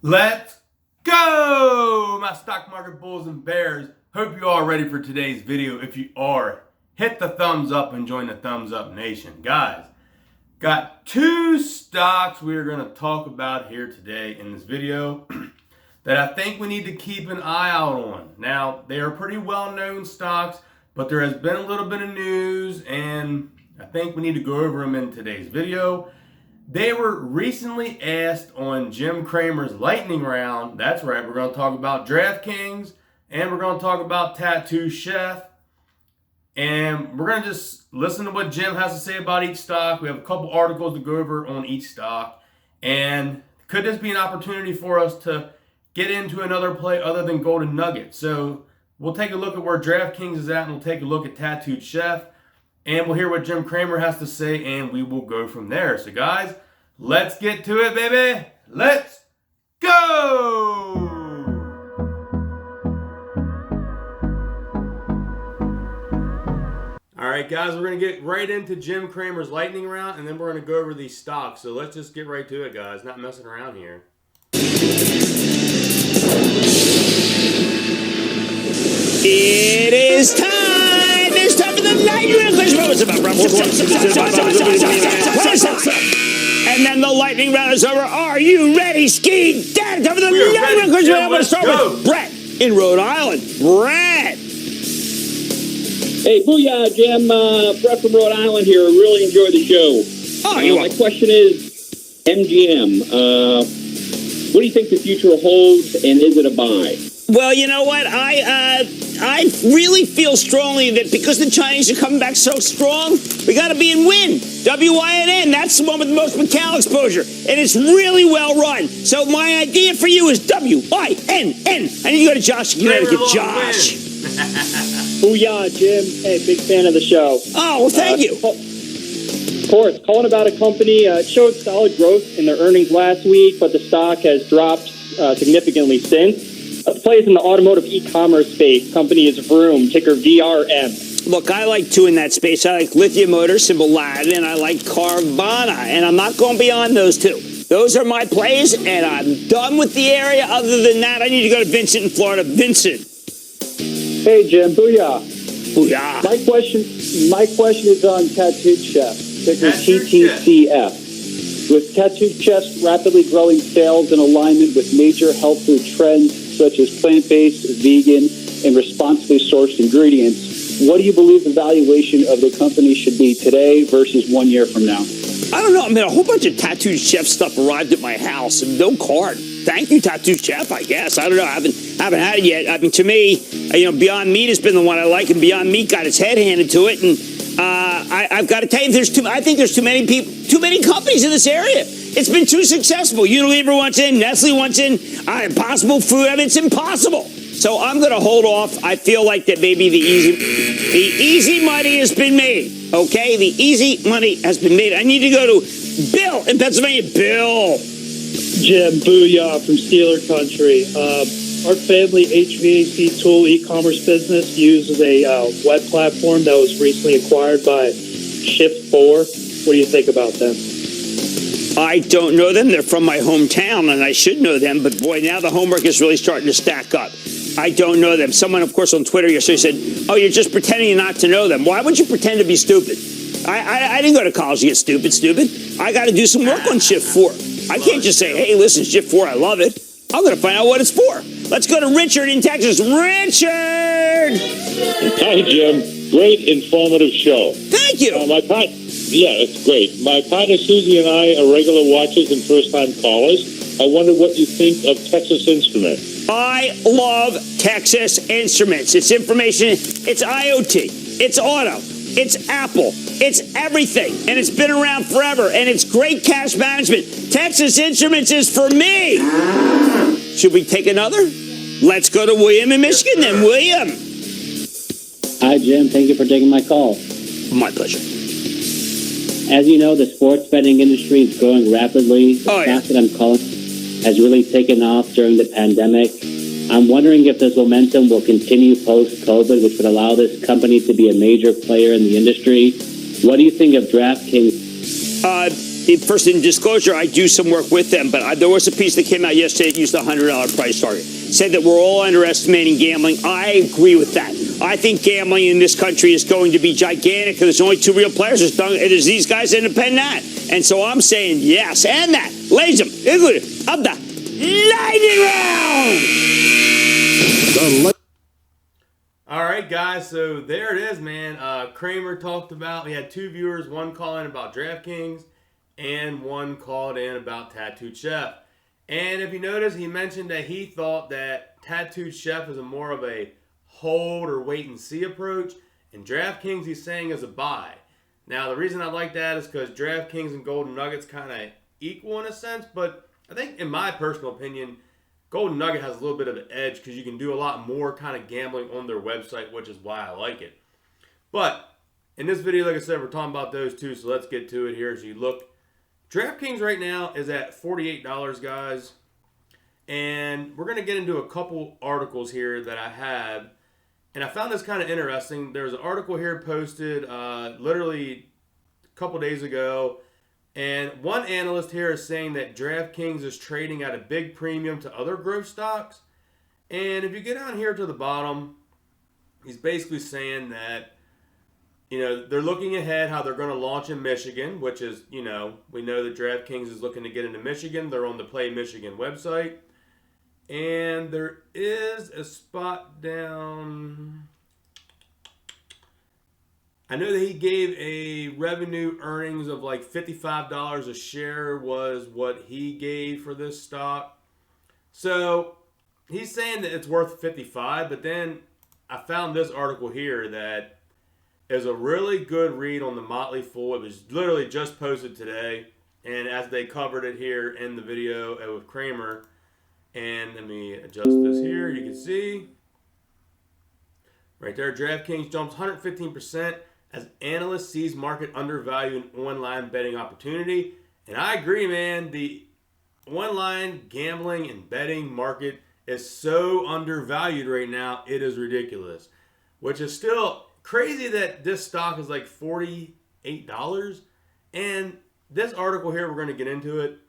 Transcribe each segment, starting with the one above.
Let's go, my stock market bulls and bears. Hope you all are ready for today's video. If you are, hit the thumbs up and join the thumbs up nation. Guys, got two stocks we are going to talk about here today in this video that I think we need to keep an eye out on. Now, they are pretty well-known stocks, but there has been a little bit of news, and I think we need to go over them in today's video. They were recently asked on Jim Cramer's lightning round. That's right, we're going to talk about Draftkings, and we're going to talk about Tattoo Chef. And we're going to just listen to what Jim has to say about each stock. We have a couple articles to go over on each stock. And could this be an opportunity for us to get into another play other than Golden Nugget? So we'll take a look at where Draftkings is at, and we'll take a look at Tattooed Chef. And we'll hear what Jim Cramer has to say, and we will go from there. So guys, let's get to it, baby. Let's go! All right, guys, we're going to get right into Jim Cramer's lightning round, and then we're going to go over these stocks. So let's just get right to it, guys. Not messing around here. It is time! It's time for the lightning round! And then the lightning round is over. Are you ready, Ski Dad? Time for the lightning round! I'm going to start with Brett in Rhode Island. Brett! Hey, booyah, Jim. Brett from Rhode Island here. Really enjoy the show. Oh, you my question is, MGM, what do you think the future holds, and is it a buy? Well, you know what? I really feel strongly that because the Chinese are coming back so strong, we got to be in win. WYNN, that's the one with the most Macau exposure. And it's really well run. So my idea for you is WYNN. I need to go to Josh in Connecticut. Josh. Booyah, Jim. Hey, big fan of the show. Oh, well, thank you. Of course, calling about a company. It showed solid growth in their earnings last week, but the stock has dropped significantly since. Plays in the automotive e-commerce space. Company is Vroom, ticker VRM. Look, I like two in that space. I like Lithium Motors, symbol LAD, and I like Carvana. And I'm not going beyond those two. Those are my plays, and I'm done with the area. Other than that, I need to go to Vincent in Florida. Vincent. Hey, Jim. Booyah. Booyah. My question is on Tattooed Chef, ticker TTCF. With Tattooed Chef's rapidly growing sales in alignment with major health food trends such as plant-based, vegan, and responsibly sourced ingredients, what do you believe the valuation of the company should be today versus 1 year from now? I don't know. I mean, a whole bunch of Tattooed Chef stuff arrived at my house and no card. Thank you, Tattooed Chef, I guess. I don't know. I haven't had it yet. I mean, to me, Beyond Meat has been the one I like, and Beyond Meat got its head handed to it. And I've got to tell you, I think there's too many people, too many companies in this area. It's been too successful. Unilever wants in, Nestle wants in, Impossible Food. I mean, it's impossible. So I'm going to hold off. I feel like that maybe the easy money has been made. Okay, the easy money has been made. I need to go to Bill in Pennsylvania. Bill. Jim, booyah from Steeler Country. Our family HVAC tool e-commerce business uses a web platform that was recently acquired by Shift4. What do you think about them? I don't know them. They're from my hometown, and I should know them. But, boy, now the homework is really starting to stack up. I don't know them. Someone, of course, on Twitter yesterday said, oh, you're just pretending not to know them. Why would you pretend to be stupid? I didn't go to college to get stupid. I got to do some work on Shift4. I can't just say, hey, listen, Shift4, I love it. I'm going to find out what it's for. Let's go to Richard in Texas. Richard! Hi, Jim. Great informative show. Thank you. Yeah, it's great. My partner Susie and I are regular watchers and first-time callers. I wonder what you think of Texas Instruments. I love Texas Instruments. It's information. It's IoT. It's auto. It's Apple. It's everything. And it's been around forever. And it's great cash management. Texas Instruments is for me. Should we take another? Let's go to William in Michigan then. William. Hi, Jim. Thank you for taking my call. My pleasure. As you know, the sports betting industry is growing rapidly. The stock that I'm calling has really taken off during the pandemic. I'm wondering if this momentum will continue post-COVID, which would allow this company to be a major player in the industry. What do you think of Draftkings? first in disclosure, I do some work with them, but there was a piece that came out yesterday that used a $100 price target. Said that we're all underestimating gambling. I agree with that. I think gambling in this country is going to be gigantic because there's only two real players. It is these guys and the that. And so I'm saying yes, and that. Ladies and gentlemen, of the lightning round. All right, guys, so there it is, man. Cramer talked about, we had two viewers, one calling about DraftKings and one called in about Tattooed Chef. And if you notice, he mentioned that he thought that Tattooed Chef is more of a hold or wait and see approach, and DraftKings he's saying is a buy. Now, the reason I like that is because DraftKings and Golden Nuggets kind of equal in a sense, but I think in my personal opinion, Golden Nugget has a little bit of an edge because you can do a lot more kind of gambling on their website, which is why I like it. But in this video, like I said, we're talking about those two, so let's get to it here. As you look, DraftKings right now is at $48, guys. And we're going to get into a couple articles here that I have. And I found this kind of interesting. There's an article here posted literally a couple days ago. And one analyst here is saying that DraftKings is trading at a big premium to other growth stocks. And if you get down here to the bottom, he's basically saying that, you know, they're looking ahead how they're going to launch in Michigan, which is, you know, we know that DraftKings is looking to get into Michigan. They're on the Play Michigan website. And there is a spot down. I know that he gave a revenue earnings of like $55 a share was what he gave for this stock. So he's saying that it's worth 55, but then I found this article here that is a really good read on the Motley Fool. It was literally just posted today, and as they covered it here in the video with Cramer, and let me adjust this here, you can see right there, DraftKings jumps 115%. As analyst sees market undervalue in online betting opportunity. And I agree, man. The online gambling and betting market is so undervalued right now. It is ridiculous. Which is still crazy that this stock is like $48. And this article here, we're going to get into it.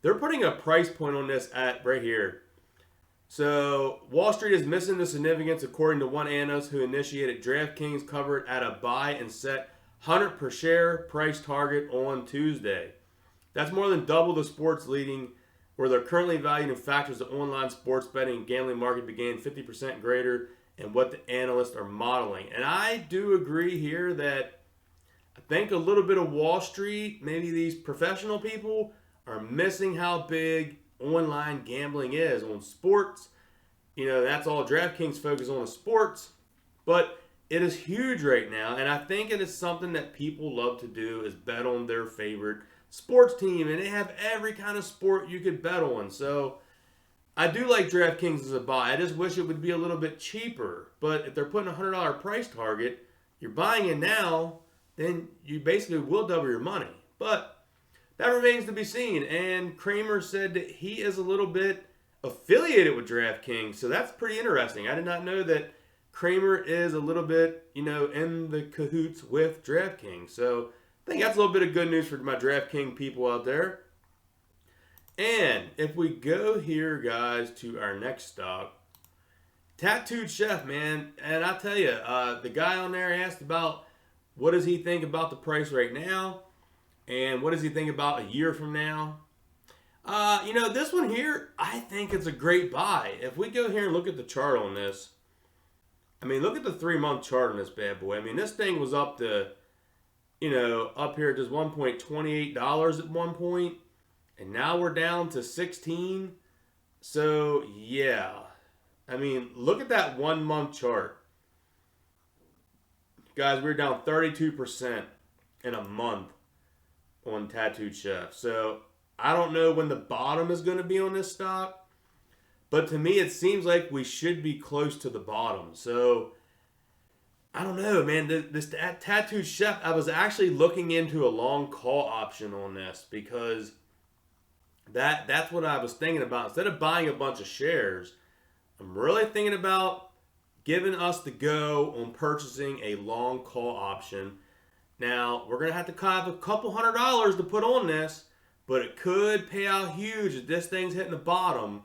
They're putting a price point on this at right here. So, Wall Street is missing the significance, according to one analyst who initiated DraftKings covered at a buy and set 100 per share price target on Tuesday. That's more than double the sports leading, where they're currently valued in factors the online sports betting and gambling market began 50% greater and what the analysts are modeling. And I do agree here that I think a little bit of Wall Street, maybe these professional people, are missing how big online gambling is on sports. You know, that's all DraftKings focus on is sports, but it is huge right now, and I think it is something that people love to do is bet on their favorite sports team, and they have every kind of sport you could bet on. So I do like DraftKings as a buy. I just wish it would be a little bit cheaper, but if they're putting a $100 price target, you're buying it now, then you basically will double your money. But that remains to be seen, and Cramer said that he is a little bit affiliated with DraftKings, so that's pretty interesting. I did not know that Cramer is a little bit, you know, in the cahoots with DraftKings. So I think that's a little bit of good news for my DraftKings people out there. And if we go here, guys, to our next stock, Tattooed Chef, man, and I tell you, the guy on there asked about what does he think about the price right now. And what does he think about a year from now? You know, this one here, I think it's a great buy. If we go here and look at the chart on this, I mean, look at the 3-month chart on this bad boy. I mean, this thing was up to, you know, up here at just $1.28 at one point. And now we're down to 16. So, yeah. I mean, look at that 1-month chart. Guys, we're down 32% in a month on Tattooed Chef. So I don't know when the bottom is going to be on this stock, but to me it seems like we should be close to the bottom. So I don't know, man. This Tattooed Chef, I was actually looking into a long call option on this because that's what I was thinking about. Instead of buying a bunch of shares, I'm really thinking about giving us the go on purchasing a long call option. Now, we're going to have to have a couple $100 to put on this, but it could pay out huge if this thing's hitting the bottom.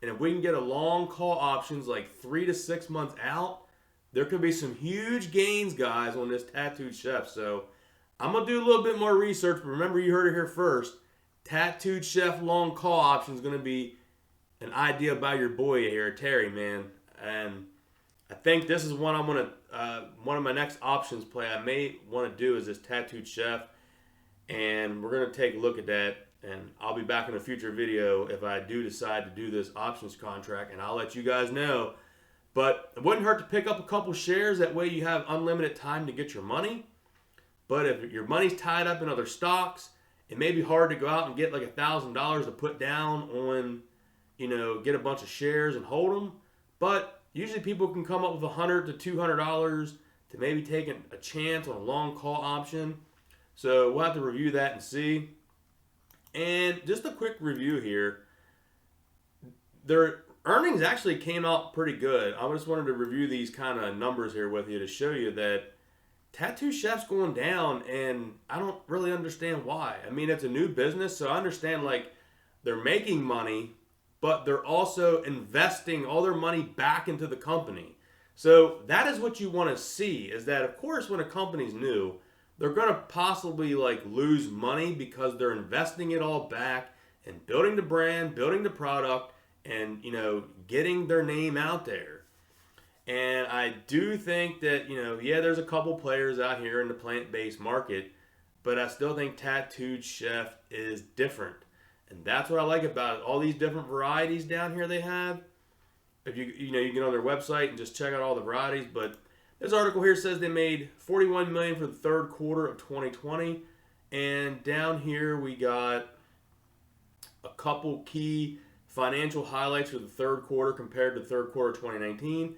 And if we can get a long call options like 3 to 6 months out, there could be some huge gains, guys, on this Tattooed Chef. So I'm going to do a little bit more research, but remember, you heard it here first. Tattooed Chef long call option is going to be an idea by your boy here, Terry, man. And I think this is one I'm going to, one of my next options play I may want to do is this Tattooed Chef. And we're going to take a look at that. And I'll be back in a future video if I do decide to do this options contract. And I'll let you guys know. But it wouldn't hurt to pick up a couple shares. That way you have unlimited time to get your money. But if your money's tied up in other stocks, it may be hard to go out and get like $1,000 to put down on, you know, get a bunch of shares and hold them. But usually people can come up with $100 to $200 to maybe take a chance on a long call option. So we'll have to review that and see. And just a quick review here. Their earnings actually came out pretty good. I just wanted to review these kind of numbers here with you to show you that Tattoo Chef's going down, and I don't really understand why. I mean, it's a new business, so I understand, like, they're making money, but they're also investing all their money back into the company. So that is what you want to see, is that, of course, when a company's new, they're going to possibly, like, lose money because they're investing it all back and building the brand, building the product, and, you know, getting their name out there. And I do think that, you know, yeah, there's a couple players out here in the plant-based market, but I still think Tattooed Chef is different. And that's what I like about it. All these different varieties down here they have. If you get on their website and just check out all the varieties. But this article here says they made $41 million for the third quarter of 2020. And down here we got a couple key financial highlights for the third quarter compared to the third quarter of 2019.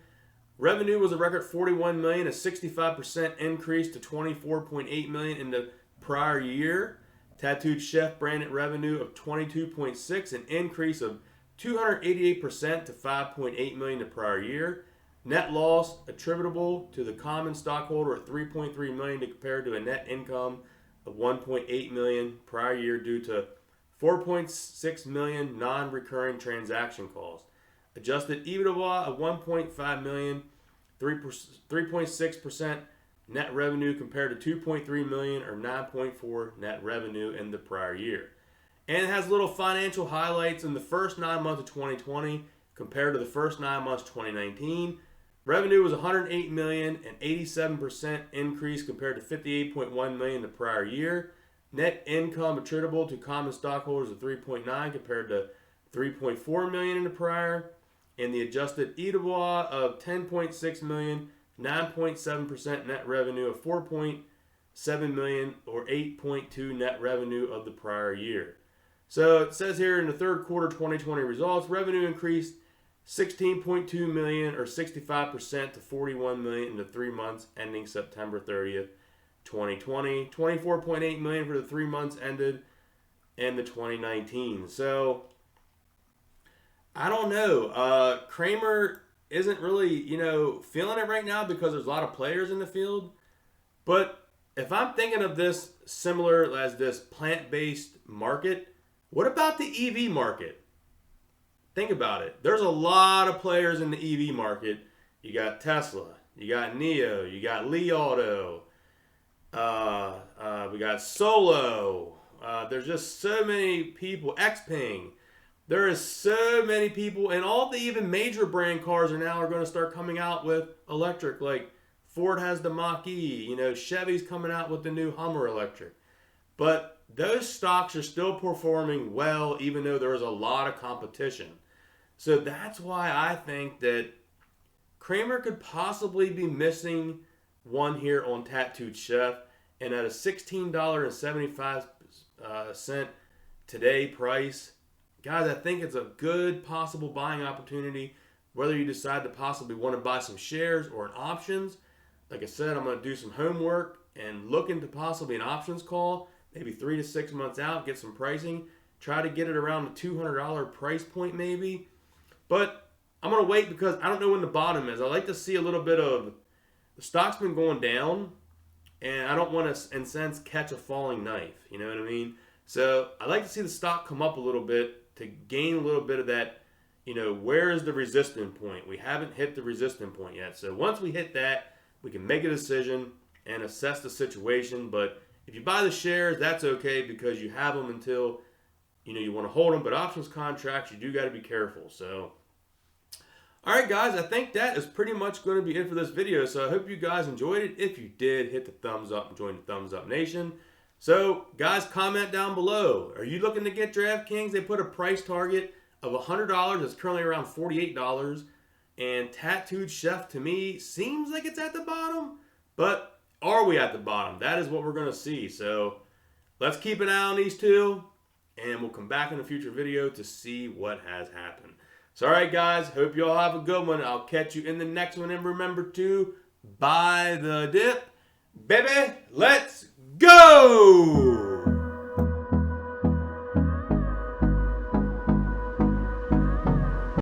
Revenue was a record $41 million, a 65% increase to $24.8 million in the prior year. Tattooed Chef branded revenue of $22.6, an increase of 288% to $5.8 million the prior year. Net loss attributable to the common stockholder at $3.3 million compared to a net income of $1.8 million prior year due to $4.6 million non-recurring transaction costs. Adjusted EBITDA of $1.5 million, 3.6% net revenue compared to $2.3 million or 9.4% net revenue in the prior year. And it has little financial highlights in the first 9 months of 2020 compared to the first 9 months of 2019. Revenue was $108 million, an 87% increase compared to $58.1 million the prior year. Net income attributable to common stockholders of $3.9 million compared to $3.4 million in the prior. And the adjusted EBITDA of $10.6 million, 9.7% net revenue of $4.7 million or 8.2% net revenue of the prior year. So it says here in the third quarter 2020 results, revenue increased $16.2 million or 65% to $41 million in the 3 months ending September 30th, 2020. $24.8 million for the 3 months ended in the 2019. So I don't know. Cramer isn't really, feeling it right now because there's a lot of players in the field. But if I'm thinking of this similar as this plant-based market, what about the EV market? Think about it. There's a lot of players in the EV market. You got Tesla, you got NIO, you got Li Auto, we got Solo. There's just so many people. Xpeng. There is so many people, and all the even major brand cars are going to start coming out with electric. Like Ford has the Mach-E, Chevy's coming out with the new Hummer electric. But those stocks are still performing well, even though there is a lot of competition. So that's why I think that Cramer could possibly be missing one here on Tattooed Chef, and at a $16.75 today price. Guys, I think it's a good possible buying opportunity, whether you decide to possibly want to buy some shares or an options. Like I said, I'm going to do some homework and look into possibly an options call, maybe 3 to 6 months out, get some pricing, try to get it around the $200 price point maybe. But I'm going to wait because I don't know when the bottom is. I like to see a little bit of, the stock's been going down, and I don't want to, in a sense, catch a falling knife. You know what I mean? So I like to see the stock come up a little bit to gain a little bit of that, you know, where is the resistance point? We haven't hit the resistance point yet. So once we hit that, we can make a decision and assess the situation. But if you buy the shares, that's okay because you have them until, you know, you want to hold them. But options contracts, you do got to be careful. So, all right, guys, I think that is pretty much going to be it for this video. So I hope you guys enjoyed it. If you did, hit the thumbs up and join the Thumbs Up Nation. So, guys, comment down below. Are you looking to get DraftKings? They put a price target of $100. It's currently around $48. And Tattooed Chef, to me, seems like it's at the bottom. But are we at the bottom? That is what we're going to see. So, let's keep an eye on these two. And we'll come back in a future video to see what has happened. So, all right, guys. Hope you all have a good one. I'll catch you in the next one. And remember to buy the dip. Baby, let's go!